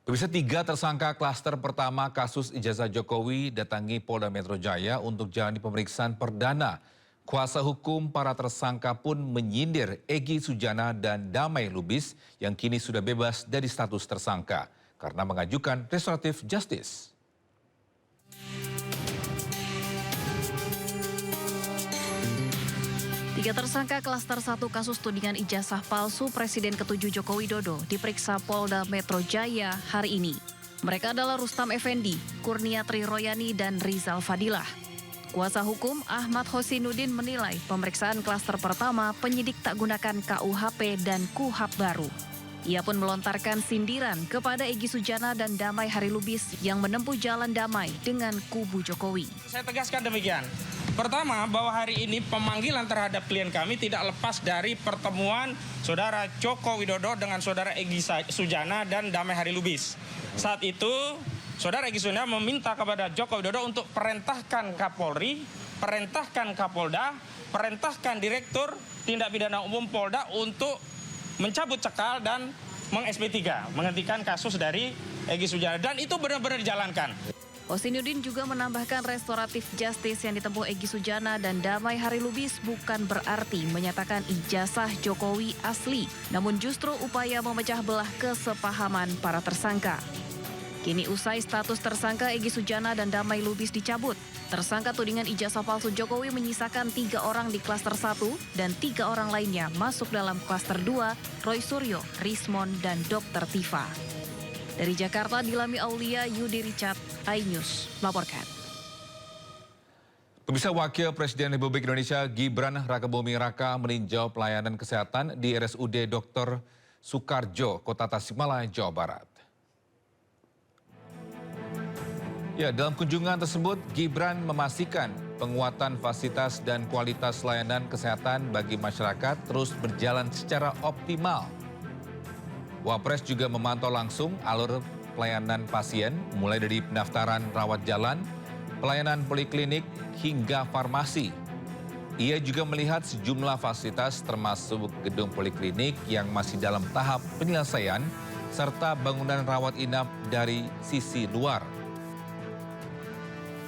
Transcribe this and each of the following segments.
Pemirsa, 3 tersangka klaster pertama kasus ijazah Jokowi datangi Polda Metro Jaya untuk jalani pemeriksaan perdana. Kuasa hukum para tersangka pun menyindir Egy Sujana dan Damai Lubis yang kini sudah bebas dari status tersangka karena mengajukan restoratif justice. Tiga tersangka klaster 1 kasus tudingan ijazah palsu Presiden ke-7 Joko Widodo diperiksa Polda Metro Jaya hari ini. Mereka adalah Rustam Effendi, Kurniatri Royani, dan Rizal Fadilah. Kuasa hukum Ahmad Hosinuddin menilai pemeriksaan klaster pertama penyidik tak gunakan KUHP dan KUHAP baru. Ia pun melontarkan sindiran kepada Egy Sujana dan Damai Harilubis yang menempuh jalan damai dengan kubu Jokowi. Saya tegaskan demikian. Pertama, bahwa hari ini pemanggilan terhadap klien kami tidak lepas dari pertemuan Saudara Joko Widodo dengan Saudara Egy Sujana dan Damai Harilubis. Saat itu, Saudara Egy Sujana meminta kepada Joko Widodo untuk perintahkan Kapolri, perintahkan Kapolda, perintahkan Direktur Tindak Pidana Umum Polda untuk mencabut cekal dan meng-SP3, menghentikan kasus dari Egy Sujana. Dan itu benar-benar dijalankan. Hosinuddin juga menambahkan restoratif justice yang ditempuh Egy Sujana dan Damai Harilubis bukan berarti menyatakan ijazah Jokowi asli, namun justru upaya memecah belah kesepahaman para tersangka. Kini usai status tersangka Egy Sujana dan Damai Lubis dicabut, tersangka tudingan ijazah palsu Jokowi menyisakan 3 orang di klaster 1 dan 3 orang lainnya masuk dalam klaster 2, Roy Suryo, Rismon, dan Dr. Tifa. Dari Jakarta, Dilami Aulia, Yudi Richard, iNews melaporkan. Pemirsa, Wakil Presiden Republik Indonesia Gibran Rakebuming Raka meninjau pelayanan kesehatan di RSUD Dr. Soekarjo, Kota Tasikmalaya, Jawa Barat. Ya, dalam kunjungan tersebut, Gibran memastikan penguatan fasilitas dan kualitas layanan kesehatan bagi masyarakat terus berjalan secara optimal. Wapres juga memantau langsung alur pelayanan pasien, mulai dari pendaftaran rawat jalan, pelayanan poliklinik, hingga farmasi. Ia juga melihat sejumlah fasilitas termasuk gedung poliklinik yang masih dalam tahap penyelesaian, serta bangunan rawat inap dari sisi luar.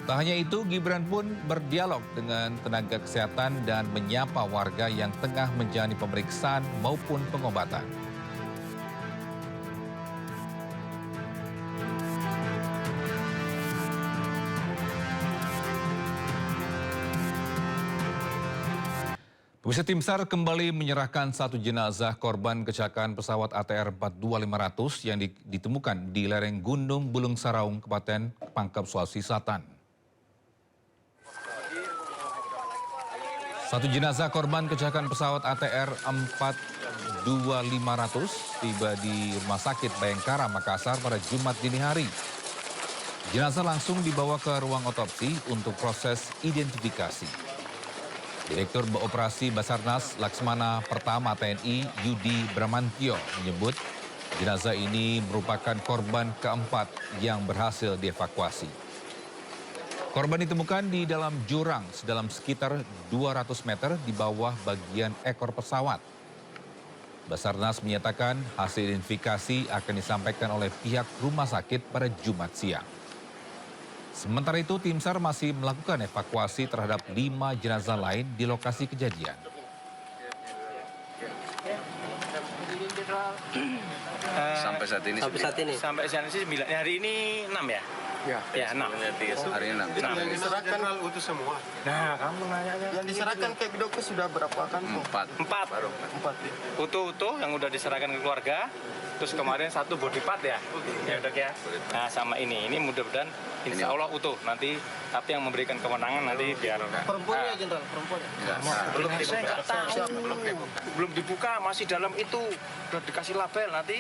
Tak hanya itu, Gibran pun berdialog dengan tenaga kesehatan dan menyapa warga yang tengah menjalani pemeriksaan maupun pengobatan. Pemirsa, tim SAR kembali menyerahkan 1 jenazah korban kecelakaan pesawat ATR 42500 yang ditemukan di lereng Gunung Bulung Saraung, Kabupaten Pangkep, Sulawesi Selatan. 1 jenazah korban kecelakaan pesawat ATR 42500 tiba di Rumah Sakit Bayangkara, Makassar pada Jumat dini hari. Jenazah langsung dibawa ke ruang otopsi untuk proses identifikasi. Direktur Operasi Basarnas Laksmana Pertama TNI Yudi Bramantio menyebut jenazah ini merupakan korban keempat yang berhasil dievakuasi. Korban ditemukan di dalam jurang sedalam sekitar 200 meter di bawah bagian ekor pesawat. Basarnas menyatakan hasil identifikasi akan disampaikan oleh pihak rumah sakit pada Jumat siang. Sementara itu, tim SAR masih melakukan evakuasi terhadap 5 jenazah lain di lokasi kejadian. Sampai saat ini sih 9, hari ini 6 ya? Ya 6. Hari ini 6. Yang diserahkan utuh semua. Nah, kamu nanya. Yang diserahkan ke dokter sudah berapa kan? 4. 4. Utuh yang udah diserahkan ke keluarga. Terus kemarin 1 body part ya? Ya dok ya. Nah sama ini mudah-mudahan insya Allah utuh nanti. Tapi yang memberikan kemenangan nanti biar. Perempuannya jenderal, perempuannya. Belum dibuka, masih dalam itu. Udah dikasih label nanti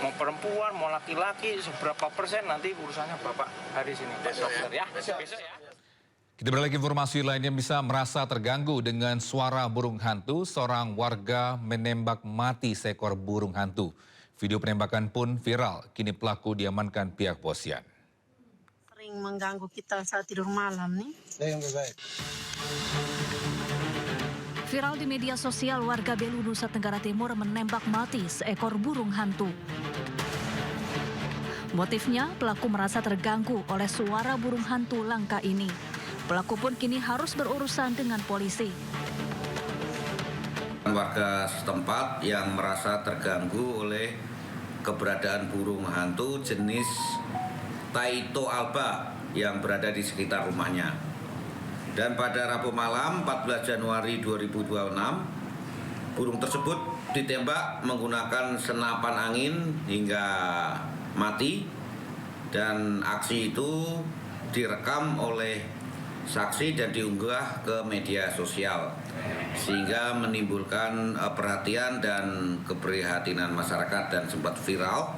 mau perempuan, mau laki-laki, seberapa persen nanti urusannya Bapak hari sini. Besok ya. Besok ya. Kita beralih ke informasi lainnya. Bisa merasa terganggu dengan suara burung hantu, seorang warga menembak mati seekor burung hantu. Video penembakan pun viral, kini pelaku diamankan pihak Posyan. Sering mengganggu kita saat tidur malam nih. Viral di media sosial, warga Belu, Nusa Tenggara Timur menembak mati seekor burung hantu. Motifnya, pelaku merasa terganggu oleh suara burung hantu langka ini. Pelaku pun kini harus berurusan dengan polisi. Warga setempat yang merasa terganggu oleh keberadaan burung hantu jenis Taito alba yang berada di sekitar rumahnya. Dan pada Rabu malam 14 Januari 2026, burung tersebut ditembak menggunakan senapan angin hingga mati, dan aksi itu direkam oleh saksi dan diunggah ke media sosial sehingga menimbulkan perhatian dan keprihatinan masyarakat dan sempat viral.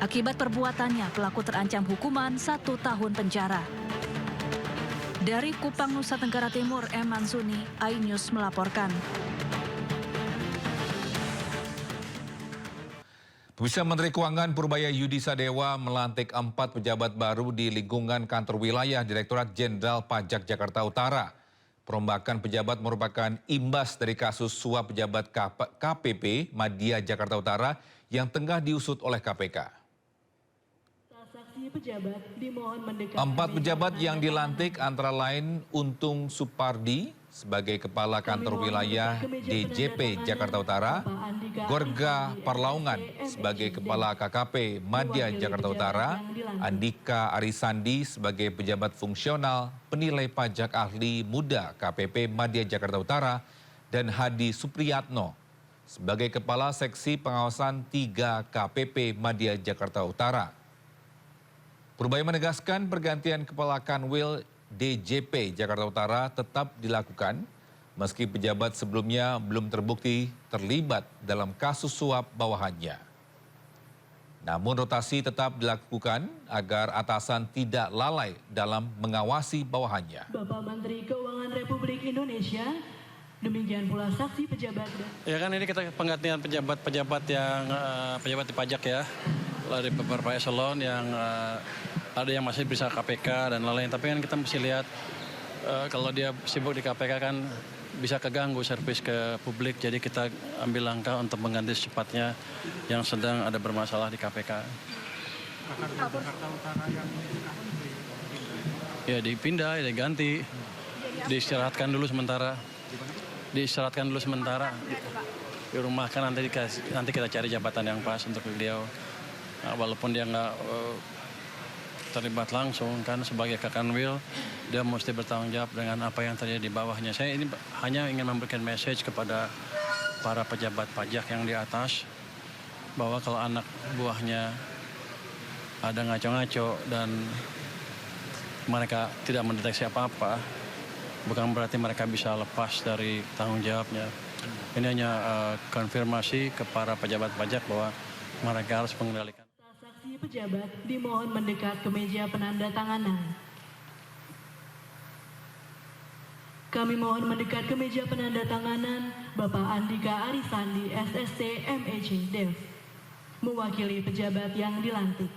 Akibat perbuatannya, pelaku terancam hukuman 1 tahun penjara. Dari Kupang, Nusa Tenggara Timur, M. Mansuni, iNews melaporkan. Pemirsa, Menteri Keuangan Purbaya Yudi Sadewa melantik 4 pejabat baru di lingkungan kantor wilayah Direktorat Jenderal Pajak Jakarta Utara. Perombakan pejabat merupakan imbas dari kasus suap pejabat KPP Madya Jakarta Utara yang tengah diusut oleh KPK. 4 pejabat yang dilantik antara lain Untung Supardi sebagai Kepala Kantor Wilayah DJP Jakarta Utara, Gorga Parlaungan sebagai Kepala KKP Madya Jakarta Utara, Andika Arisandi sebagai Pejabat Fungsional Penilai Pajak Ahli Muda KPP Madya Jakarta Utara, dan Hadi Supriyatno sebagai Kepala Seksi Pengawasan 3 KPP Madya Jakarta Utara. Purbaya menegaskan pergantian Kepala Kanwil DJP Jakarta Utara tetap dilakukan meski pejabat sebelumnya belum terbukti terlibat dalam kasus suap bawahannya. Namun rotasi tetap dilakukan agar atasan tidak lalai dalam mengawasi bawahannya. Bapak Menteri Keuangan Republik Indonesia, demikian pula saksi pejabat. Ya kan ini kita penggantian pejabat yang pejabat di pajak ya, dari beberapa eselon yang ada yang masih bisa KPK dan lain-lain. Tapi kan kita mesti lihat kalau dia sibuk di KPK kan bisa keganggu servis ke publik. Jadi kita ambil langkah untuk mengganti secepatnya yang sedang ada bermasalah di KPK. Ya dipindah, ya diganti, diistirahatkan dulu sementara. Diistirahatkan dulu sementara. Di rumah kan nanti kita cari jabatan yang pas untuk beliau. Nah, walaupun dia nggak terlibat langsung kan sebagai Kakanwil, dia mesti bertanggung jawab dengan apa yang terjadi di bawahnya. Saya ini hanya ingin memberikan message kepada para pejabat pajak yang di atas bahwa kalau anak buahnya ada ngaco-ngaco dan mereka tidak mendeteksi apa-apa, bukan berarti mereka bisa lepas dari tanggung jawabnya. Ini hanya konfirmasi ke para pejabat pajak bahwa mereka harus mengendalikan. Saksi pejabat dimohon mendekat ke meja penandatanganan. Kami mohon mendekat ke meja penandatanganan Bapak Andika Arisandi, SSC, MEC, Dev, mewakili pejabat yang dilantik.